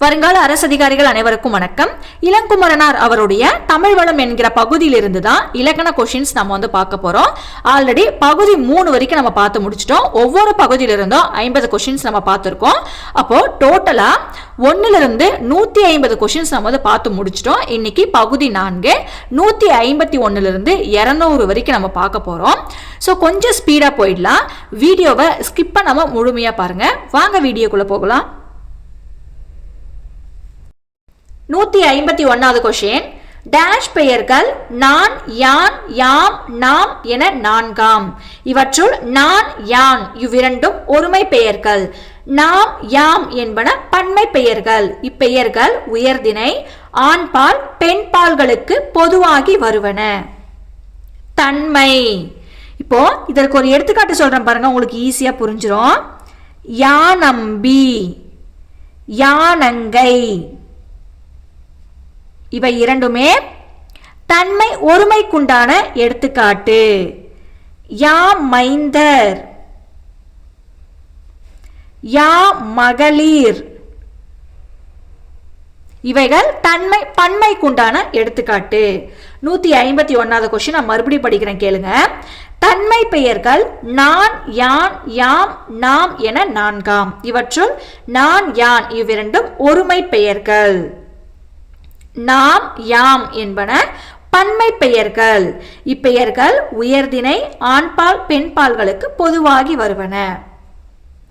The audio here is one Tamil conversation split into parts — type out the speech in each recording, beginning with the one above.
வருங்கால அரசு அதிகாரிகள் அனைவருக்கும் வணக்கம். இளங்குமரனார் அவருடைய தமிழ் வளம் என்கிற பகுதியிலிருந்து தான் இலக்கண கொஸ்டின்ஸ் நம்ம பார்க்க போறோம். ஆல்ரெடி பகுதி 3 வரைக்கும் நம்ம பார்த்து முடிச்சிட்டோம். ஒவ்வொரு பகுதியிலிருந்தும் 50 கொஸ்டின்ஸ் நம்ம பார்த்துருக்கோம். அப்போ டோட்டலா 1 இருந்து 150 கொஸ்டின்ஸ் நம்ம பார்த்து முடிச்சிட்டோம். இன்னைக்கு பகுதி 4 151 இருந்து 200 வரைக்கும் நம்ம பார்க்க போறோம். ஸோ கொஞ்சம் ஸ்பீடா போயிடலாம். வீடியோவை ஸ்கிப் பண்ணாம முழுமையா பாருங்க. வாங்க வீடியோக்குள்ள போகலாம். 151வது கொஸ்டின், டேஷ் பெயர்கள் நான், யான், யாம், நாம் என 4ஆம். இவற்றுள் நான், யான் இவ்விரண்டும் ஒருமை பெயர்கள். நாம், யாம் என்பன பன்மை பெயர்கள். இப்பெயர்கள் உயர்திணை ஆண்பால் பெண்பால்களுக்கு பொதுவாகி வருவன. தன்மை. இப்போ இதற்கு ஒரு எடுத்துக்காட்டு சொல்றேன் பாருங்க, உங்களுக்கு ஈஸியா புரிஞ்சிடும். யானம்பி, யானங்கை இவை இரண்டுமே தன்மை ஒருமைக்குண்டான எடுத்துக்காட்டு. யாம் மைந்தர், யாம் மகளிர் இவைகள் தன்மை பன்மைக்குண்டான எடுத்துக்காட்டு. 151வது கொஸ்டின் நான் மறுபடியும் படிக்கிறேன், கேளுங்க. தன்மை பெயர்கள் நான், யான், யாம், நாம் என 4ஆம். இவற்றுள் நான், யான் இவ்விரண்டும் ஒருமை பெயர்கள். நாம், யாம் என்பன பன்மை பெயர்கள். இப்பெயர்கள் உயர்திணை ஆண்பால் பெண்பால்களுக்கு பொதுவாகி வருவன.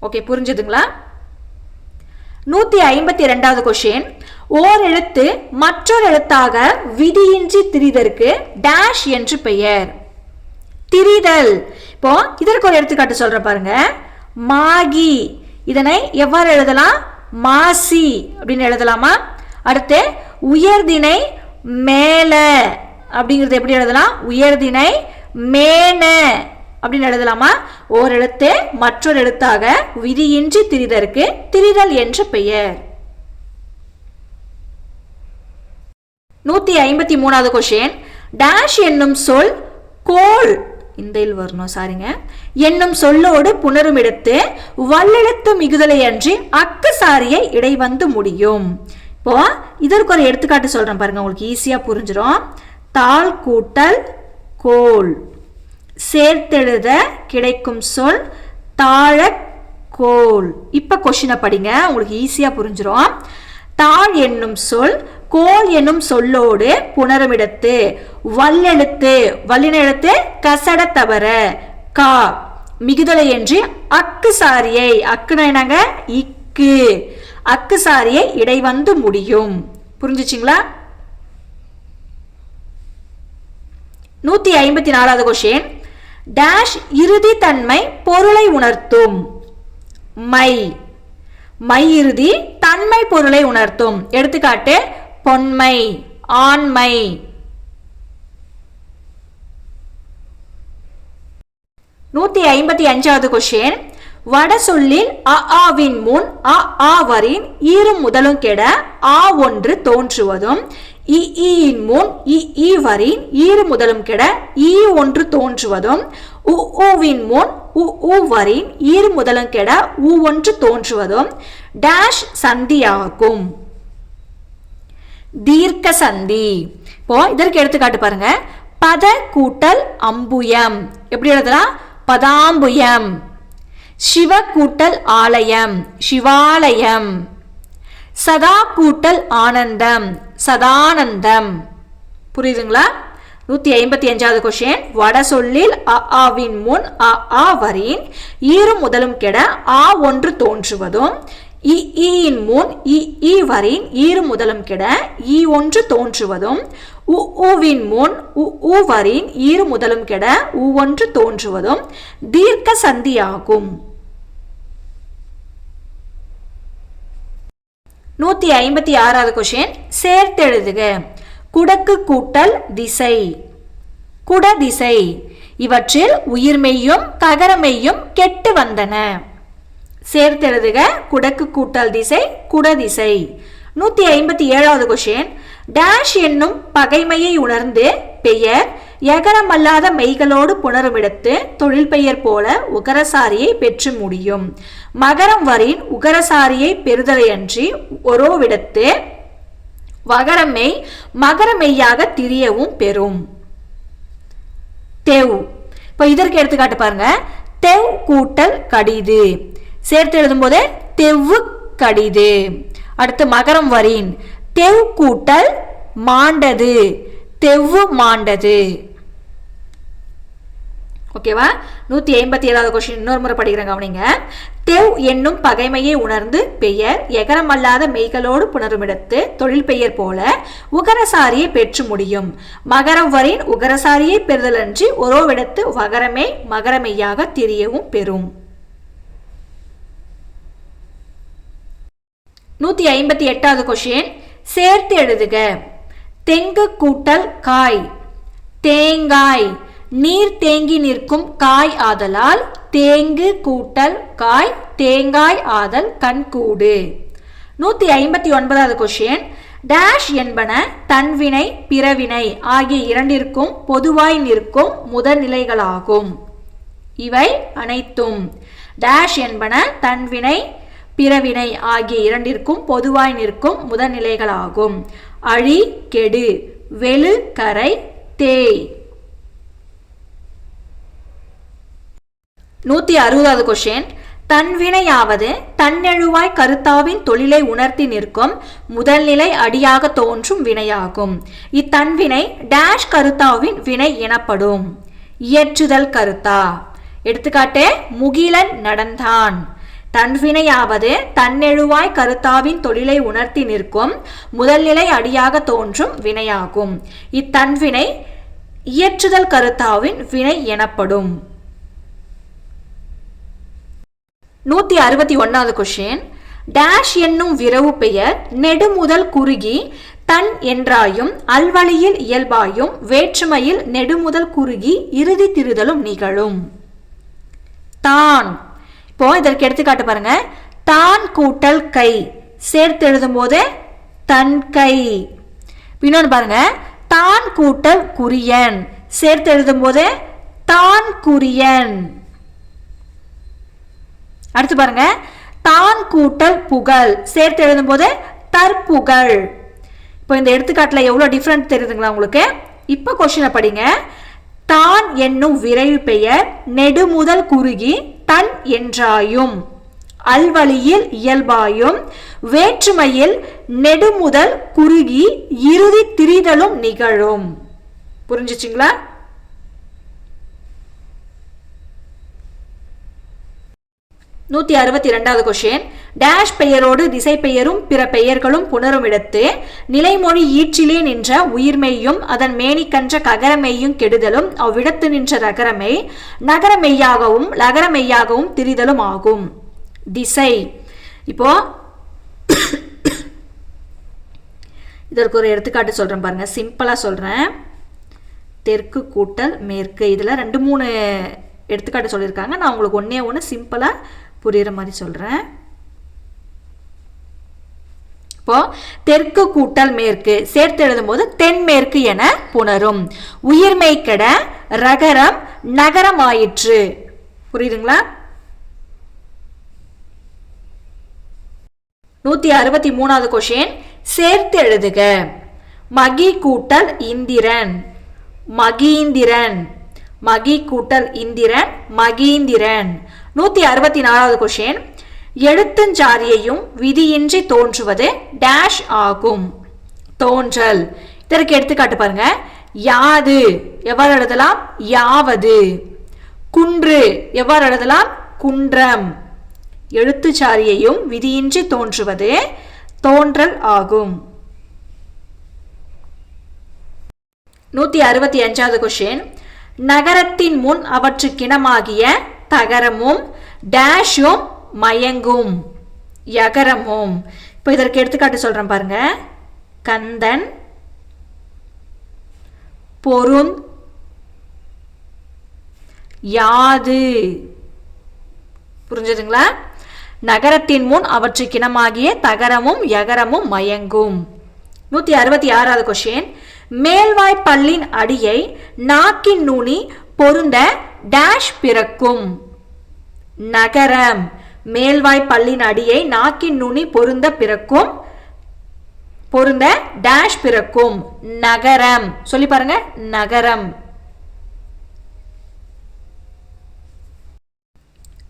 ஓகே, புரிஞ்சுதுங்களா? 152வது கொஸ்டின், ஓர் எழுத்து மற்றொரு எழுத்தாக விதியின்றி திரிதற்கு டேஷ் என்று பெயர். திரிதல். இப்போ இதற்கு ஒரு எடுத்துக்காட்டு சொல்ற பாருங்க. மாகி, இதனை எவ்வாறு எழுதலாம்? மாசி அப்படின்னு எழுதலாமா? அடுத்து உயர்திணை மேல அப்படிங்கிறது எப்படி எழுதலாம்? உயர்திணை மேன அப்படின்னு எழுதலாமா? ஓர் எழுத்து மற்றொரு எழுத்தாக விதியின்றி திரிதற்கு திரிதல் என்று பெயர். 153வது கொஸ்டின், டேஷ் என்னும் சொல் கோல் இந்த வரணும் சாரிங்க என்னும் சொல்லோடு புணரும் எடுத்து வல்லெழுத்து மிகுதலை அன்றி அக்கு சாரியை இடைவந்து முடியும். இப்போ இதற்கு ஒரு எடுத்துக்காட்டு சொல்றேன் பாருங்க, உங்களுக்கு ஈஸியா புரிஞ்சிடும். தாள் கூட்டல் கோல் சேர்த்தெழுத கிடைக்கும் சொல் தாழக்கோல். இப்ப கொஸ்டினை படிங்க, உங்களுக்கு ஈஸியா புரிஞ்சிடும். தாழ் என்னும் சொல் கோல் என்னும் சொல்லோடு புணருமிடத்து வல்லெழுத்து வல்லின எழுத்து கசட தவற கா மிகுதலை என்று அக்கு சாரியை அக்குனா என்னங்க? இக்கு அக்கு சாரியை இடைவந்து முடியும். புரிஞ்சுச்சிங்களா? 154வது கொஸ்டின், டேஷ் இறுதி தன்மை பொருளை உணர்த்தும். மை. மை இறுதி தன்மை பொருளை உணர்த்தும். எடுத்துக்காட்டு பொன்மை, ஆண்மை. 155வது கொஸ்டின், வட சொல்லில் அ ஆவின் முன் அ ஆவரின் ஈரும் முதலும் கெட ஆ ஒன்று தோன்றுவதும் இ ஈயின் முன் இ ஈவரின் ஈரு முதலும் கெட ஈ ஒன்று தோன்றுவதும் உ ஊவின் முன் உ ஊவரின் ஈரு முதலும் கெட ஊ ஒன்று தோன்றுவதும் டேஷ் சந்தியாகும். தீர்க்க சந்தி. இப்போ இதற்கு எடுத்துக்காட்டு பாருங்க. பத கூட்டல் அம்புயம் எப்படி எழுதலாம்? பதாம்புயம். சிவ கூட்டல் ஆலயம் சிவாலயம். சதா கூட்டல் ஆனந்தம் சதானந்தம். புரியுதுங்களா? 155வது கொஸ்டின், வட சொல்லில் அ ஆவின் முன் அ ஆவரின் ஈரும் முதலும் கெட ஆ ஒன்று தோன்றுவதும் இ ஈயின் முன் இ ஈவரின் ஈரு முதலும் கெட ஈ ஒன்று தோன்றுவதும் உ ஊவின் முன் உ ஊவரின் ஈரு முதலும் கெட ஊ ஒன்று தோன்றுவதும் தீர்க்க சந்தியாகும். 156வது கொஸ்டின், சேர்த்தெழுதுக. குடக்கு கூட்டல் திசை குடதிசை. இவற்றில் உயிர்மெய்யும் ககரமெய்யும் கெட்டு வந்தன. சேர்த்தெழுதுக. குடக்கு கூட்டல் திசை குடதிசை. 157வது கொஸ்டின், டேஷ் என்னும் பகைமையை உணர்ந்து பெயர் எகரமல்லாத மெய்களோடு புணருமிடத்து தொழில் பெயர் போல உகரசாரியை பெற்று முடியும். மகரம் வரின் உகரசாரியை பெறுதலையன்றி ஒரோவிடத்து வகரமெய் மகரமெய்யாக திரியவும் பெறும். தெவ். இப்போ இதற்கு எடுத்துக்காட்டு பாருங்க. தெவ் கூட்டல் கடிது சேர்த்து எழுதும் போது தெவ்வு கடிது. அடுத்து மகரம் வரின் தெவ் கூட்டல் மாண்டது தெவ்வு மாண்டது. ஓகேவா? 157வது கொஸ்டின் இன்னொரு முறை படிக்கிறேன் கவனிங்க. தெவ் என்னும் பகைமையை உணர்ந்து பெயர் எகரமல்லாத மெய்களோடு புணருமிடத்து தொழில் பெயர் போல உகரசாரியை பெற்று முடியும். மகரம் வரின் உகரசாரியை பெறுதலன்றி ஒரோவிடத்து வகரமே மகரமெய்யாக திரியவும் பெறும். 158வது கொஸ்டின் சேர்த்து எழுதுக. தெங்கு கூட்டல் காய் தேங்காய் நீர் தேங்கி நிற்கும் காய் ஆதலால் தேங்கு கூட்டல் காய் தேங்காய் ஆதல் கண்கூடு. 159வது கொஸ்டின் டேஷ் என்பன தன்வினை பிறவினை ஆகிய இரண்டிற்கும் பொதுவாய் நிற்கும் முதல்நிலைகளாகும். இவை அனைத்தும் டேஷ் என்பன தன்வினை பிறவினை ஆகிய இரண்டிற்கும் பொதுவாய் நிற்கும் முதல்நிலைகளாகும். அழி கெடு வெளு கரை தேய். 160வது கொஸ்டின் தன்வினையாவது தன்னெழுவாய் கருத்தாவின் தொழிலை உணர்த்தி நிற்கும் முதல்நிலை அடியாக தோன்றும் வினையாகும். இத்தன்வினை டேஷ் கருத்தாவின் வினை எனப்படும். இயற்றுதல் கருத்தா. எடுத்துக்காட்டு முகிலன் நடந்தான். தன்வினையாவது தன்னெழுவாய் கருத்தாவின் தொழிலை உணர்த்தி நிற்கும் முதல்நிலை அடியாக தோன்றும் வினையாகும். இத்தன்வினை இயற்றுதல் கருத்தாவின் வினை எனப்படும். 161வது கொஸ்டின் டேஷ் என்னும் விரவு பெயர் நெடுமுதல் குறுகி தன் என்றாயும் அல்வழியில் இயல்பாயும் வேற்றுமையில் நெடுமுதல் குறுகி இறுதி திரிதலும் நிகழும். தான். இப்போ இதற்கு எடுத்துக்காட்டு பாருங்க. தான் கூட்டல் கை சேர்த்து எழுதும் போது தன் கை. இன்னொன்று பாருங்க. தான் கூட்டல் குறியன் சேர்த்து எழுதும் போது தான் குறியன். அடுத்து பாருங்க. தான் கூட்டல் புகழ் சேர்த்து எழுதும் போது தற்புகழ். இப்போ இந்த எடுத்துக்காட்டுல எவ்வளவு டிஃபரண்ட் தெரியுதுங்களா உங்களுக்கு? இப்போ கொஸ்டினை படிங்க. தான் என்னும் விரைவு பெயர் நெடுமுதல் குறுகி தன் என்றாயும் அல்வழியில் இயல்பாயும் வேற்றுமையில் நெடுமுதல் குறுகி இறுதி திரிதலும் நிகழும். புரிஞ்சுச்சுங்களா? நூத்தி 62வது கொஸ்டின் டேஷ் பெயரோடு திசை பெயரும் பிற பெயர்களும் புணருமிடத்து நிலைமொழி ஈற்றிலே நின்ற உயிர்மெய்யும் அதன் மேனிக்கன்ற ககரமெய்யும் கெடுதலும் அவ்விடத்து நின்ற ரகரமெய் நகரமெய்யாகவும் லகரமெய்யாகவும் திரிதலும் ஆகும். திசை. இப்போ இதற்கு ஒரு எடுத்துக்காட்டு சொல்றேன் பாருங்க. சிம்பிளா சொல்றேன். தெற்கு கூட்டல் மேற்கு. இதுல 2-3 எடுத்துக்காட்டு சொல்லியிருக்காங்க. நான் உங்களுக்கு ஒன்னே ஒன்று சிம்பிளா புரியுற மாதிரி சொல்றேன். இப்போ தெற்கு கூட்டல் மேற்கு சேர்த்து எழுதும் போது தென்மேற்கு என புணரும். உயிர்மெய் கெட ரகரம் நகரம் ஆயிற்று. புரியுதுங்களா? 163வது கொஸ்டின் சேர்த்து எழுதுக. மகி கூட்டல் இந்திரன் மகீந்திரன். மகி கூட்டல் இந்திரன் மகீந்திரன். 164வது கொஸ்டின் எழுத்துஞ்சாரியையும் விதியின்றி தோன்றுவது டேஷ் ஆகும். தோன்றல். இதற்கு எடுத்துக்காட்டு பாருங்க. யாது எவ்வாறு எழுதலாம்? யாவது. குன்று எவ்வாறு எழுதலாம்? குன்றம். எழுத்துச்சாரியையும் விதியின்றி தோன்றுவது தோன்றல் ஆகும். 165வது கொஸ்டின் நகரத்தின் முன் அவற்றுக்கிணமாகிய தகரமும் டேஷும் மயங்கும் யகரமும். இப்போ இதற்கு எடுத்துக்காட்டு சொல்றேன் பாருங்க. கந்தன் பொருந் யாது. புரிஞ்சதுங்களா? நகரத்தின் முன் அவற்றுக்கிணமாகிய தகரமும் யகரமும் மயங்கும். 166வது கொஸ்டின் மேல்வாய் பல்லின் அடியை நாக்கின் நுனி பொருந்த டேஷ் பிறக்கும். நகரம். மேல்வாய் பல்லின் அடியை நாக்கின் நுனி பொருந்த பிறக்கும். பொருந்த டேஷ் பிறக்கும். நகரம். சொல்லி பாருங்க. நகரம்.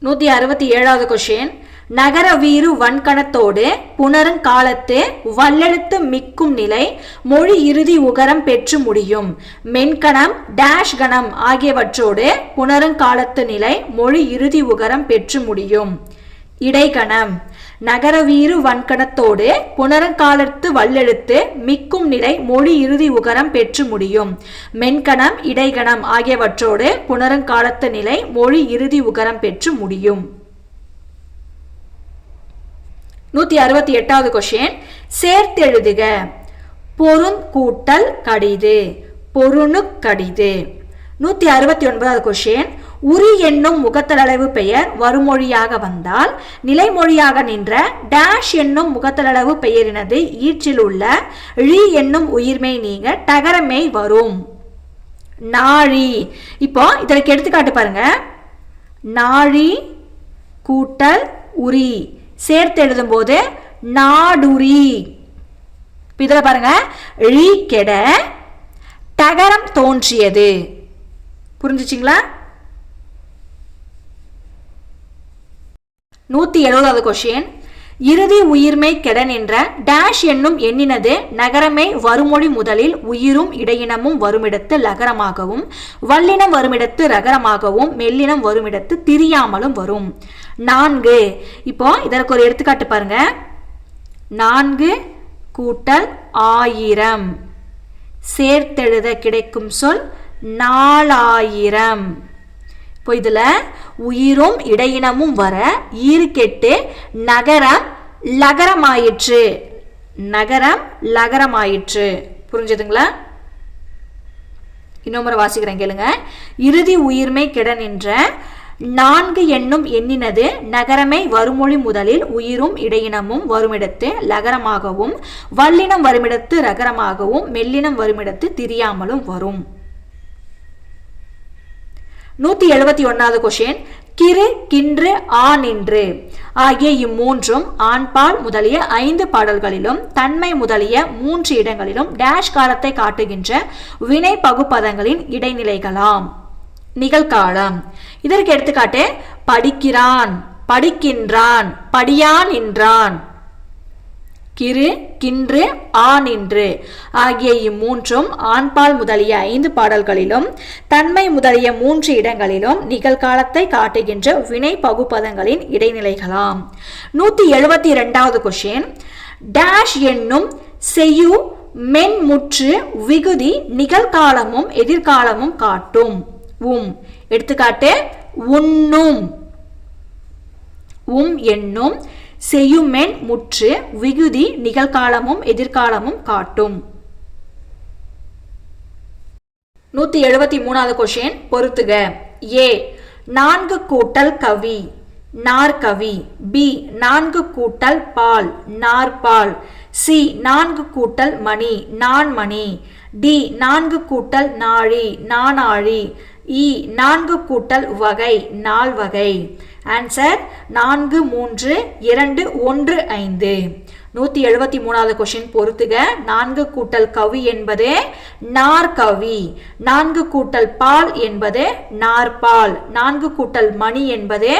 167வது கொஸ்டின். நகர வீறு வன்கணத்தோடு புணருங்காலத்து வல்லெழுத்து மிக்கும் நிலை மொழி இறுதி உகரம் பெற்று முடியும். மென்கணம் டேஷ் கணம் ஆகியவற்றோடு புணருங்காலத்து நிலை மொழி இறுதி உகரம் பெற்று முடியும். இடைகணம். நகர வீறு வன்கணத்தோடு புணருங்காலத்து வல்லெழுத்து மிக்கும் நிலை மொழி இறுதி உகரம் பெற்று முடியும். மென்கணம் இடைகணம் ஆகியவற்றோடு புணருங்காலத்து நிலை மொழி இறுதி உகரம் பெற்று முடியும். 168வது கொஸ்டின். சேர்த்தெழுதுக. பொருங்கூட்டல் கடிது. பொருணு கடிது. 169வது கொஸ்டின். உரி என்னும் முகத்தளவு பெயர் வருமொழியாக வந்தால் நிலைமொழியாக நின்ற டேஷ் என்னும் முகத்தளவு பெயரினது ஈற்றில் உள்ள ழி என்னும் உயிர்மை நீங்க டகரமை வரும். நாழி. இப்போ இதற்கு எடுத்துக்காட்டு பாருங்க. நாழி கூட்டல் உரி சேர்த்து எழுதும் போது நாடுரி. இதுல பாருங்க. ழி கெட டகரம் தோன்றியது. புரிஞ்சுச்சிங்களா? 170வது கொஸ்டின். இறுதி உயிர்மை கெடன் என்ற டேஷ் என்னும் எண்ணினது நகரமை வருமொழி முதலில் உயிரும் இடையினமும் வருமிடத்து லகரமாகவும் வல்லினம் வருமிடத்து ரகரமாகவும் மெல்லினம் வருமிடத்து திரியாமலும் வரும். 4. இப்போ இதற்கு ஒரு எடுத்துக்காட்டு பாருங்க. 4 கூட்டல் 1000 சேர்த்தெழுத கிடைக்கும் சொல் 4000. இப்போ இதுல உயிரும் இடையினமும் வர ஈறுகெட்டு நகரம் லகரமாயிற்று. நகரம் லகரமாயிற்று. புரிஞ்சதுங்களா? இன்னொரு வாசிக்கிறேன் கேளுங்க. இறுதி உயிர்மை கெடன் என்ற 4 என்னும் எண்ணினது நகரமை வருமொழி முதலில் உயிரும் இடையினமும் வருமிடத்து லகரமாகவும் வல்லினம் வருமிடத்து ரகரமாகவும் மெல்லினம் வருமிடத்து திரியாமலும் வரும். 171வது கொஸ்டின். கிறு கின்று ஆ நின்று ஆகிய இம்மூன்றும் ஆண்பால் முதலிய 5 பாடல்களிலும் தன்மை முதலிய 3 இடங்களிலும் டேஷ் காலத்தை காட்டுகின்ற வினை பகுப்பதங்களின் இடைநிலைகளாம். நிகழ்காலம். இதற்கு எடுத்துக்காட்டு படிக்கிறான், படிக்கின்றான், படியான் நின்றான். கிறு கின்று ஆ நின்று ஆகிய இம்மூன்றும் ஆண்பால் முதலிய 5 பாடல்களிலும் தன்மை முதலிய 3 இடங்களிலும் நிகழ்காலத்தை காட்டுகின்ற வினை பகுப்பதங்களின் இடைநிலைகளாம். 172வது கொஸ்டின். டேஷ் என்னும் செய்யு மென்முற்று விகுதி நிகழ்காலமும் எதிர்காலமும் காட்டும். எடுத்துக்காட்டு உண்ணும். என்னும் செய்யுமென் முற்று விகுதி நிகழ்காலமும் எதிர்காலமும் காட்டும். 173வது கொஸ்டின். பொறுத்துக. ஏ 4 கூட்டல் கவி நாற்கவி. பி 4 கூட்டல் பால் நாற்பால். சி 4 கூட்டல் மணி நான்மணி. டி 4 கூட்டல் நாழி நானாழி. இ 4 கூட்டல் வகை நால்வகை. ஆன்சர் 4 3 2 1 5. 173வது கொஸ்டின். பொறுத்துக. 4 கூட்டல் கவி என்பது நாற்கவி. 4 கூட்டல் பால் என்பது நாற்பால். 4 கூட்டல் மணி என்பது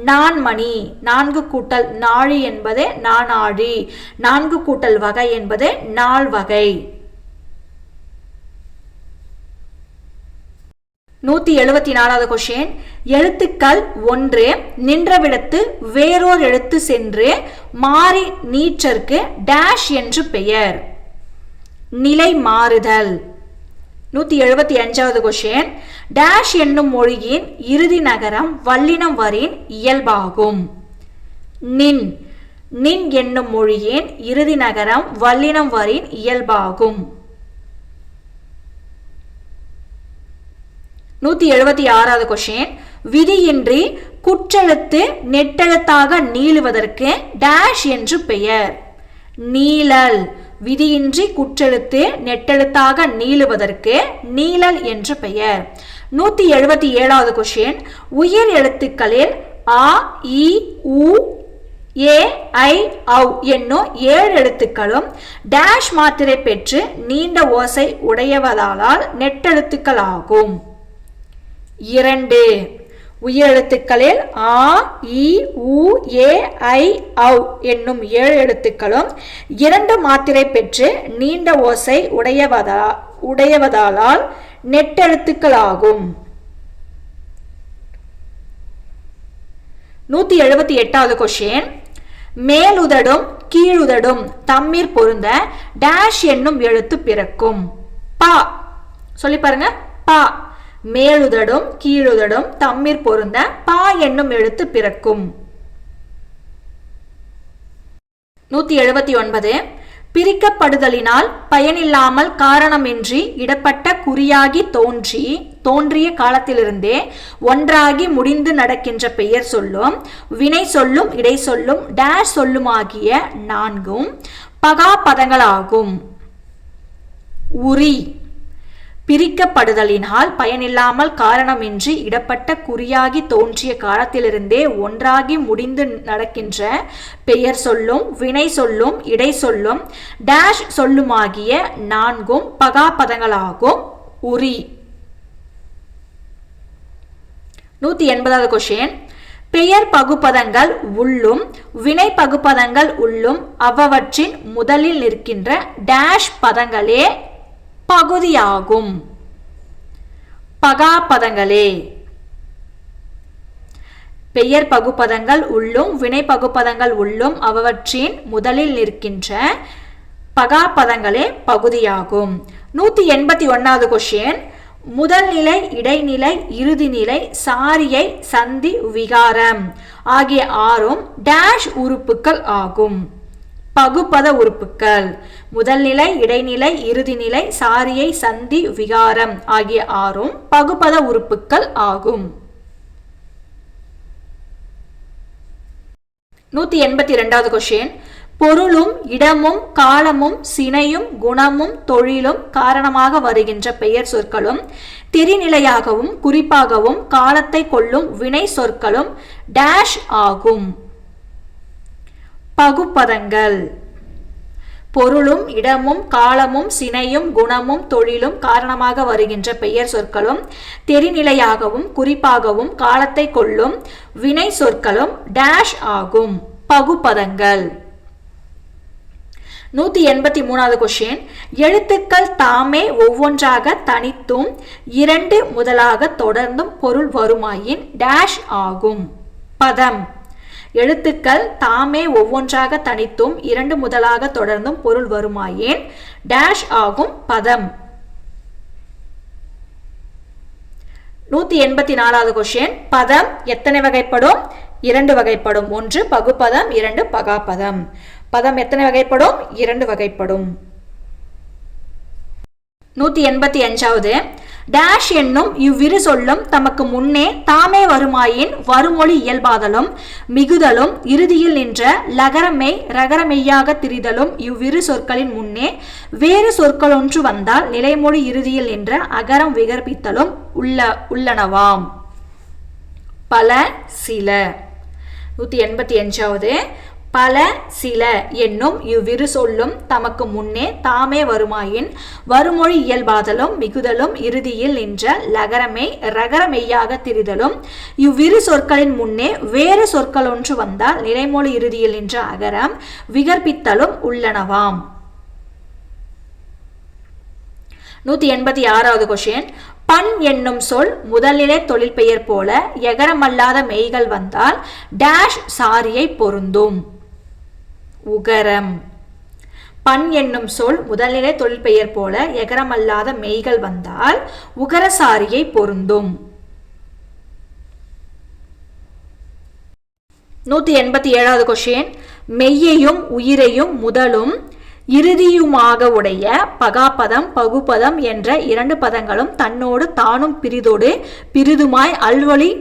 நான்மணி. 4 கூட்டல் நாழி என்பது நானாழி. 4 கூட்டல் வகை என்பது நால்வகை. 174வது கொஸ்டின். எழுத்துக்கள் 1 நின்றவிடத்து வேறோர் எழுத்து சென்று மாறி நீற்றற்கு டேஷ் என்று பெயர். நிலை மாறுதல். 175வது கொஸ்டின். டேஷ் என்னும் மொழியின் இறுதி நகரம் வல்லினம் வரின் இயல்பாகும். நின் என்னும் மொழியின் இறுதி நகரம் வல்லினம் வரின் இயல்பாகும். 176வது கொஸ்டின். விதியின்றி குற்றெழுத்து நெட்டெழுத்தாக நீளுவதற்கு டேஷ் என்று பெயர். நீளல். விதியின்றி குற்றெழுத்து நெட்டெழுத்தாக நீளுவதற்கு நீளல் என்று பெயர். 177வது கொஸ்டின். உயிர் எழுத்துக்களில் அ இ உ ஏ ஐ ஔ என்னும் 7 எழுத்துக்களும் டேஷ் மாத்திரை பெற்று நீண்ட ஓசை உடையவதால் நெட்டெழுத்துக்கள் ஆகும். 2. உயிரெழுத்துக்களில் ஆ இ உ ஏ ஐ ஔ என்னும் 7 எழுத்துக்களும் 2 மாத்திரை பெற்று நீண்ட ஓசை உடையவதால் நெட்டெழுத்துக்களாகும். 178வது கொஸ்டின். மேலுதடும் கீழுதடும் தம்மிற் பொருந்த டேஷ் என்னும் எழுத்து பிறக்கும். பா சொல்லி பாருங்க. பா. மேலுதடும் கீழுதடும் தம்மிற் பொருந்த பா என்னும் எழுத்து பிறக்கும். 179. பிரிக்கப்படுதலினால் பயனில்லாமல் காரணமின்றி இடப்பட்ட குறியாகி தோன்றிய காலத்திலிருந்தே ஒன்றாகி முடிந்து நடக்கின்ற பெயர் சொல்லும் வினை சொல்லும் இடை சொல்லும் டேஷ் சொல்லும் ஆகிய 4 பகாபதங்களாகும். உரி. பிரிக்கப்படுதலினால் பயனில்லாமல் காரணமின்றி இடப்பட்ட குறியாகி தோன்றிய காலத்திலிருந்தே ஒன்றாகி முடிந்து நடக்கின்ற பெயர் சொல்லும் வினை சொல்லும் இடை சொல்லும் டேஷ் சொல்லுமாகிய 4 பகாபதங்களாகும். உரி. 180வது கொஸ்டின். பெயர் பகுபதங்கள் உள்ளும் வினை பகுபதங்கள் உள்ளும் அவ்வவற்றின் முதலில் நிற்கின்ற டேஷ் பதங்களே பகுதியாகும். பகாபதங்களே. பெயர் பகுபதங்கள் உள்ளும் வினை பகுபதங்கள் உள்ளும் அவற்றின் முதலில் நிற்கின்ற பகாபதங்களே பகுதியாகும். 181வது கொஸ்டின். முதல் நிலை இடைநிலை இறுதி நிலை சாரியை சந்தி விகாரம் ஆகிய 6 டேஷ் உறுப்புக்கள் ஆகும். பகுபத உறுப்புக்கள். முதல் நிலை இடைநிலை இறுதி நிலை சாரியை சந்தி விகாரம் ஆகிய 6 பகுபத உறுப்புக்கள் ஆகும். 182வது கொஸ்டின். பொருளும் இடமும் காலமும் சினையும் குணமும் தொழிலும் காரணமாக வருகின்ற பெயர் சொற்களும் தெரிநிலையாகவும் குறிப்பாகவும் காலத்தை கொள்ளும் வினை சொற்களும் டேஷ் ஆகும். பகுபதங்கள். பொருளும் இடமும் காலமும் சினையும் குணமும் தொழிலும் காரணமாக வருகின்ற பெயர் சொற்களும் தெரிநிலையாகவும் குறிப்பாகவும் காலத்தை கொள்ளும் வினை சொற்களும் டேஷ் ஆகும். பகுபதங்கள். 183வது கொஸ்டின். எழுத்துக்கள் தாமே ஒவ்வொன்றாக தனித்தும் 2 முதலாக தொடர்ந்தும் பொருள் வருமாயின் டேஷ் ஆகும். பதம். எழுத்துக்கள் தாமே ஒவ்வொன்றாக தனித்தும் 2 முதலாக தொடர்ந்தும் பொருள் வருமாயின் டேஷ் ஆகும். பதம். 184வது கொஸ்டின். பதம் எத்தனை வகைப்படும்? 2 வகைப்படும். 1 பகுபதம், 2 பகாபதம். பதம் எத்தனை வகைப்படும்? 2 வகைப்படும். 185வது. டேஷ் என்னும் இவ்விரு சொல்லும் தமக்கு முன்னே தாமே வருமாயின் வருமொழி இயல்பாதலும் மிகுதலும் இறுதியில் நின்ற லகரமெய் ரகரமெய்யாக திரிதலும் இவ்விரு சொற்களின் முன்னே வேறு சொற்களொன்று வந்தால் நிலைமொழி இறுதியில் நின்ற அகரம் விகர்ப்பித்தலும் உள்ளனவாம். பல சில. 185வது. பல சில என்னும் இவ்விரு சொல்லும் தமக்கு முன்னே தாமே வருமாயின் வருமொழி இயல்பாதலும் மிகுதலும் இறுதியில் நின்ற லகரமை ரகரமெய்யாக திரிதலும் இவ்விரு சொற்களின் முன்னே வேறு சொற்களொன்று வந்தால் நிலைமொழி இறுதியில் நின்ற அகரம் விகர்ப்பித்தலும் உள்ளனவாம். 186வது கொஸ்டின். பண் என்னும் சொல் முதல்நிலை தொழில் பெயர் போல எகரமல்லாத மெய்கள் வந்தால் டேஷ் சாரியை பொருந்தும். உகரம். பண் என்னும் சொல் முதல்நிலை தொழில் பெயர் போல எகரமல்லாத மெய்கள் வந்தால் உகர சாரியை பொருந்தும். 187வது கொஸ்டின். மெய்யையும் உயிரையும் முதலும் இறுதியுமாக உடைய பகாபதம் பகுபதம் என்ற 2 பதங்களும் தன்னோடு தானும் பிரிதோடு பிரிதுமாய் அல்வழி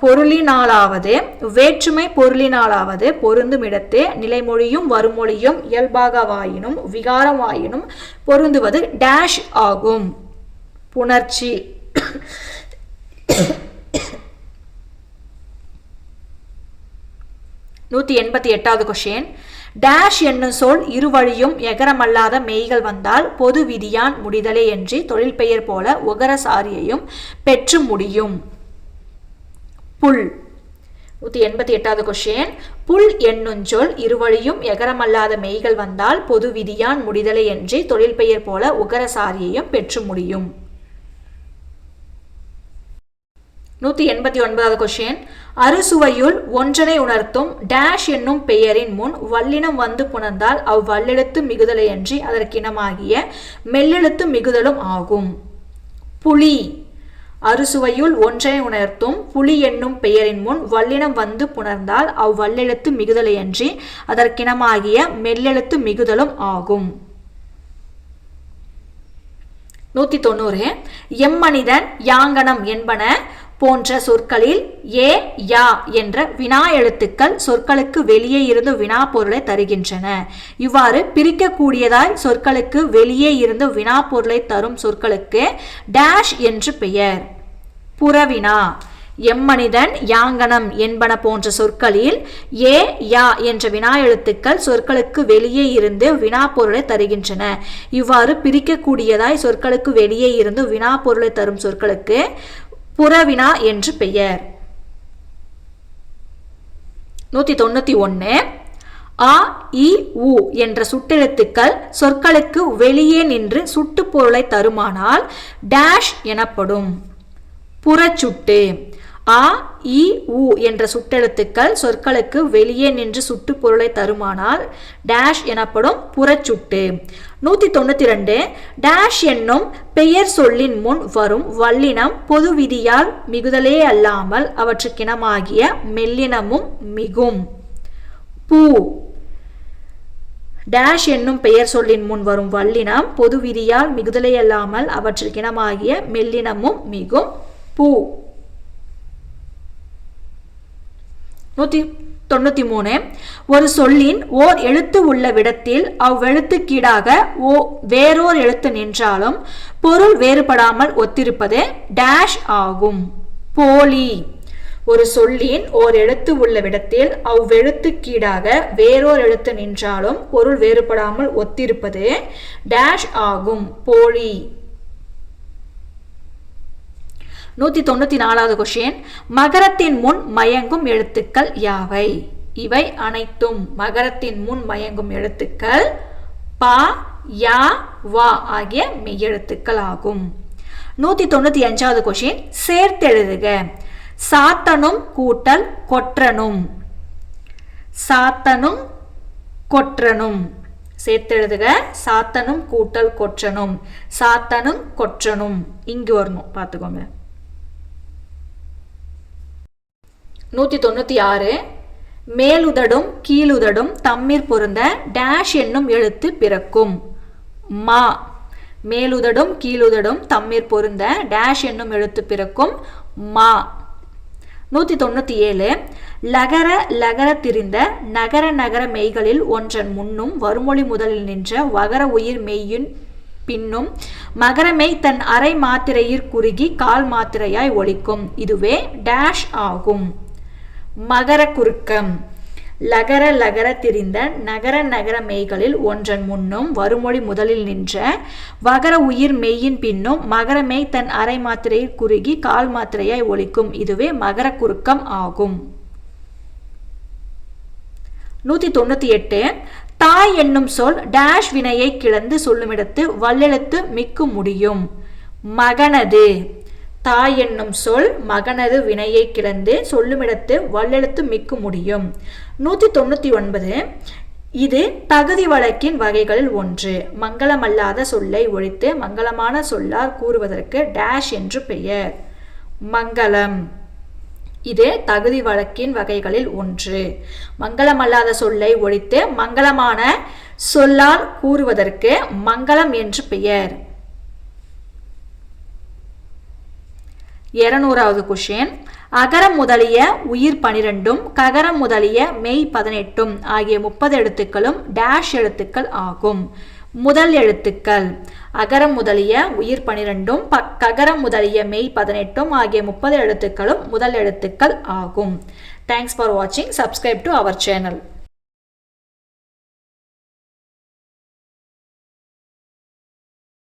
பொருளினாலாவது வேற்றுமை பொருளினாலாவது பொருந்துமிடத்து நிலைமொழியும் வருமொழியும் இயல்பாகவாயினும் விகாரமாயினும் பொருந்துவது டேஷ் ஆகும். புணர்ச்சி. 188வது கொஸ்டின். டேஷ் என்னும் சொல் இருவழியும் எகரமல்லாத மெய்கள் வந்தால் பொது விதியான் முடிதலே என்று தொழில் பெயர் போல உகரசாரியையும் பெற்று முடியும். புல். 188வது கொஸ்டின். புல் என்னும் சொல் இருவழியும் எகரமல்லாத மெய்கள் வந்தால் பொது விதியான் முடிதலை என்று தொழில் பெயர் போல உகரசாரியையும் பெற்று முடியும். 189வது கொஸ்டின். அறுசுவையுள் ஒன்றனை உணர்த்தும் டேஷ் என்னும் பெயரின் முன் வல்லினம் வந்து புணர்ந்தால் அவ்வல்லெழுத்து மிகுதலையன்றி அதற்கினமாகிய மெல்லெழுத்து மிகுதலும் ஆகும். புலி. அறுசுவையுள் ஒன்றனை உணர்த்தும் புலி என்னும் பெயரின் முன் வல்லினம் வந்து புணர்ந்தால் அவ்வல்லெழுத்து மிகுதலையன்றி அதற்கினமாகிய மெல்லெழுத்து மிகுதலும் ஆகும். 190. எம்மனிதன் யாங்கனம் என்பன போன்ற சொற்களில் ஏ யா என்ற வினா எழுத்துக்கள் சொற்களுக்கு வெளியே இருந்து வினா பொருளை தருகின்றன. இவ்வாறு பிரிக்கக்கூடியதாய் சொற்களுக்கு வெளியே இருந்து வினா பொருளை தரும் சொற்களுக்கு டேஷ் என்று பெயர். புறவினா. எம்மனிதன் யாங்கனம் என்பன போன்ற சொற்களில் ஏ யா என்ற வினா எழுத்துக்கள் சொற்களுக்கு வெளியே இருந்து வினா பொருளை தருகின்றன. இவ்வாறு பிரிக்கக்கூடியதாய் சொற்களுக்கு வெளியே இருந்து வினா பொருளை தரும் சொற்களுக்கு புறவினா என்று பெயர். 191. ஆ இ உ என்ற சுட்டெழுத்துக்கள் சொற்களுக்கு வெளியே நின்று சுட்டு பொருளை தருமானால் டேஷ் எனப்படும். புறச்சுட்டு. ஆ இ உ என்ற சுட்டெழுத்துக்கள் சொற்களுக்கு வெளியே நின்று சுட்டு பொருளை தருமானால் டேஷ் எனப்படும் புறச்சுட்டு. 192. டேஷ் என்னும் பெயர் சொல்லின் முன் வரும் வல்லினம் பொது விதியால் மிகுதலே அல்லாமல் அவற்றுக்கினமாகிய மெல்லினமும் மிகும். பூ. டேஷ் என்னும் பெயர் சொல்லின் முன் வரும் வல்லினம் பொது விதியால் மிகுதலே அல்லாமல் அவற்றுக்கினமாகிய மெல்லினமும் மிகும். பூ. 193. ஒரு சொல்லின் ஓர் எழுத்து உள்ள விடத்தில் அவ்வெழுத்துக்கீடாக வேறோர் எழுத்து நின்றாலும் பொருள் வேறுபடாமல் ஒத்திருப்பது டேஷ் ஆகும். போலி. ஒரு சொல்லின் ஓர் எழுத்து உள்ள விடத்தில் அவ்வெழுத்துக்கீடாக வேறோர் எழுத்து நின்றாலும் பொருள் வேறுபடாமல் ஒத்திருப்பது டேஷ் ஆகும். போலி. 194வது கொஸ்டின். மகரத்தின் முன் மயங்கும் எழுத்துக்கள் யாவை? இவை அனைத்தும் மகரத்தின் முன் மயங்கும் எழுத்துக்கள் பா யா வா ஆகிய மெய்யெழுத்துக்கள் ஆகும். 195வது கொஸ்டின். சேர்த்தெழுதுக. சாத்தனும் கூட்டல் கொற்றனும். சாத்தனும் கொற்றனும். சேர்த்தெழுதுக. சாத்தனும் கூட்டல் கொற்றனும். சாத்தனும் கொற்றனும் இங்கு வரணும், பார்த்துக்கோங்க. 196. மேலுதடும் கீழுதடும் தம்மிற் பொருந்த டேஷ் என்னும் எழுத்து பிறக்கும். மா. மேலுதடும் கீழுதடும் தம்மிற் பொருந்த டேஷ் என்னும் எழுத்து பிறக்கும். மா. 197. லகர லகர திரிந்த நகர நகர மெய்களில் ஒன்றன் முன்னும் வருமொழி முதலில் நின்ற வகர உயிர் மெய்யின் பின்னும் மகரமெய் தன் அரை மாத்திரையிற் குறுகி கால் மாத்திரையாய் ஒலிக்கும். இதுவே டேஷ் ஆகும். மகர குறுக்கம். லகர லகர திரிந்த நகர நகர மெய்களில் ஒன்றன் முன்னும் வருமொழி முதலில் நின்ற வகர உயிர் மெய்யின் பின்னும் மகரமெய் தன் அரை மாத்திரையில் குறுகி கால் மாத்திரையாய் ஒலிக்கும். இதுவே மகர குறுக்கம் ஆகும். 198. தாய் என்னும் சொல் டேஷ் வினையை கிளந்து சொல்லுமிடத்து வல்லெழுத்து மிக்கு முடியும். மகனது. தாய் என்னும் சொல் மகனது வினையை கிளந்து சொல்லுமிடத்து வல்லெழுத்து மிக்கு முடியும். 199. இது தகுதி வழக்கின் வகைகளில் ஒன்று. மங்களமல்லாத சொல்லை ஒழித்து மங்களமான சொல்லால் கூறுவதற்கு டேஷ் என்று பெயர். மங்களம். இது தகுதி வழக்கின் வகைகளில் ஒன்று. மங்களமல்லாத சொல்லை ஒழித்து மங்களமான சொல்லால் கூறுவதற்கு மங்களம் என்று பெயர். 200வது கொஷின். அகரம் முதலிய உயிர் 12ம் ககரம் முதலிய மெய் 18ம் ஆகிய 30 எழுத்துக்களும் டேஷ் எழுத்துக்கள் ஆகும். முதல் எழுத்துக்கள். அகரம் முதலிய உயிர் 12ம் ககரம் முதலிய மெய் 18ம் ஆகிய 30 எழுத்துக்களும் முதல் எழுத்துக்கள் ஆகும். Thanks for watching. Subscribe to our channel.